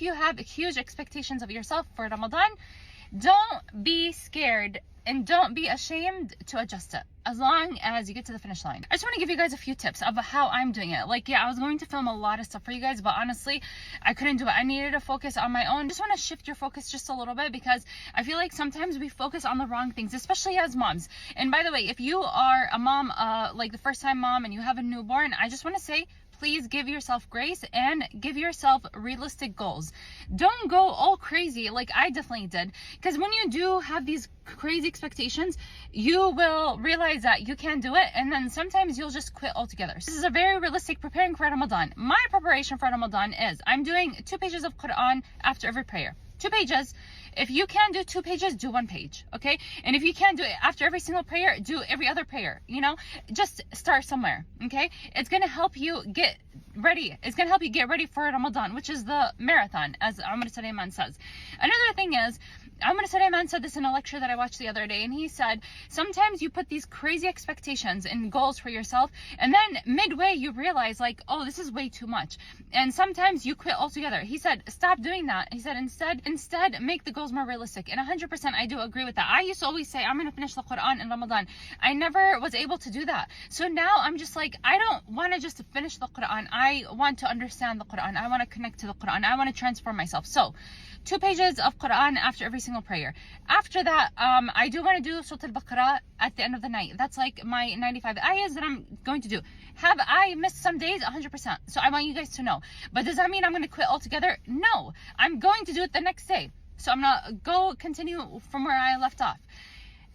you have huge expectations of yourself for Ramadan, don't be scared and don't be ashamed to adjust it as long as you get to the finish line. I just want to give you guys a few tips of how I'm doing it. Like, yeah, I was going to film a lot of stuff for you guys, but honestly, I couldn't do it. I needed to focus on my own. Just want to shift your focus just a little bit, because I feel like sometimes we focus on the wrong things, especially as moms. And by the way, if you are a mom, like the first time mom, and you have a newborn, I just want to say, please give yourself grace and give yourself realistic goals. Don't go all crazy like I definitely did, because when you do have these crazy expectations, you will realize that you can't do it, and then sometimes you'll just quit altogether. So this is a very realistic preparing for Ramadan. My preparation for Ramadan is I'm doing 2 pages of Quran after every prayer. 2 pages. If you can't do 2 pages, do 1 page, okay? And if you can't do it after every single prayer, do every other prayer, you know? Just start somewhere, okay? It's gonna help you get ready. It's gonna help you get ready for Ramadan, which is the marathon, as Umar Sulaiman says. Another thing is, Umar Sulaiman said this in a lecture that I watched the other day, and he said, sometimes you put these crazy expectations and goals for yourself, and then midway you realize, like, oh, this is way too much. And sometimes you quit altogether. He said, stop doing that. He said, instead make the goals more realistic. And 100% I do agree with that. I used to always say, I'm going to finish the Quran in Ramadan. I never was able to do that. So now I'm just like, I don't want to just finish the Quran. I want to understand the Quran. I want to connect to the Quran. I want to transform myself. So 2 pages of Quran after every single prayer. After that, I do want to do Surah Al-Baqarah at the end of the night. That's like my 95 ayahs that I'm going to do. Have I missed some days? 100%. So I want you guys to know. But does that mean I'm going to quit altogether? No. I'm going to do it the next day. So I'm going to continue from where I left off.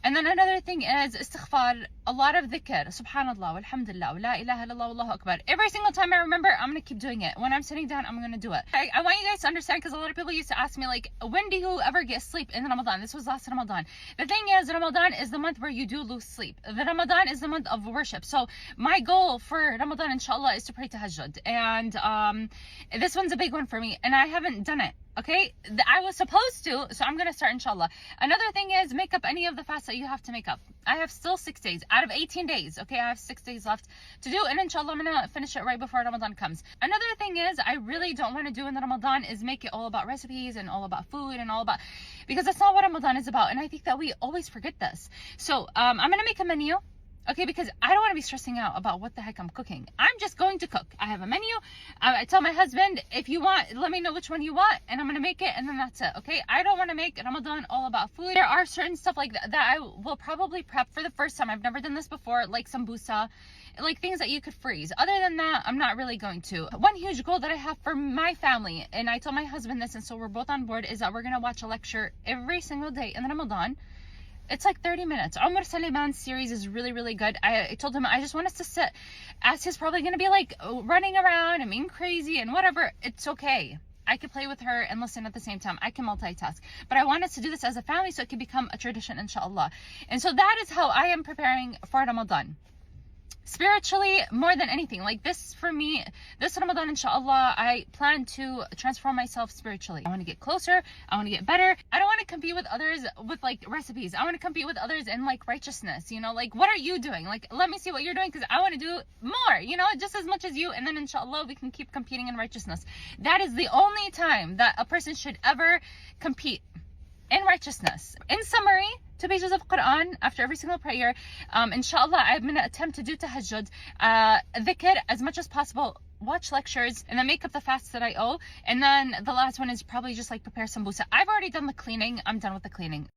And then another thing is istighfar, a lot of dhikr, subhanallah, walhamdulillah, wa la ilaha illallah, wallahu akbar. Every single time I remember, I'm going to keep doing it. When I'm sitting down, I'm going to do it. I want you guys to understand, because a lot of people used to ask me, like, when do you ever get sleep in Ramadan? This was last Ramadan. The thing is, Ramadan is the month where you do lose sleep. The Ramadan is the month of worship. So my goal for Ramadan, inshallah, is to pray tahajjud. And this one's a big one for me, and I haven't done it. Okay, I was supposed to, so I'm going to start, inshallah. Another thing is make up any of the fasts that you have to make up. I have still 6 days out of 18 days. Okay, I have 6 days left to do, and inshallah, I'm going to finish it right before Ramadan comes. Another thing is, I really don't want to do in the Ramadan is make it all about recipes and all about food and all about, because that's not what Ramadan is about. And I think that we always forget this. So I'm going to make a menu. Okay, because I don't want to be stressing out about what the heck I'm cooking. I'm just going to cook. I have a menu. I tell my husband, if you want, let me know which one you want, and I'm going to make it, and then that's it, okay? I don't want to make Ramadan all about food. There are certain stuff like that I will probably prep for the first time. I've never done this before, like sambusa, like things that you could freeze. Other than that, I'm not really going to. One huge goal that I have for my family, and I told my husband this, and so we're both on board, is that we're going to watch a lecture every single day in Ramadan. It's like 30 minutes. Umar Sulaiman's series is really, really good. I told him I just want us to sit, as he's probably going to be like running around and being crazy and whatever. It's okay. I could play with her and listen at the same time. I can multitask. But I want us to do this as a family so it can become a tradition, inshallah. And so that is how I am preparing for Ramadan. Spiritually, more than anything, like this for me, this Ramadan, inshallah, I plan to transform myself spiritually. I want to get closer. I want to get better. I don't want to compete with others with like recipes. I want to compete with others in like righteousness, you know, like what are you doing? Like, let me see what you're doing, because I want to do more, you know, just as much as you. And then inshallah, we can keep competing in righteousness. That is the only time that a person should ever compete in righteousness. In summary, 2 pages of Quran after every single prayer. Inshallah, I'm going to attempt to do tahajjud, dhikr as much as possible, watch lectures, and then make up the fasts that I owe. And then the last one is probably just like prepare sambusa. I've already done the cleaning. I'm done with the cleaning.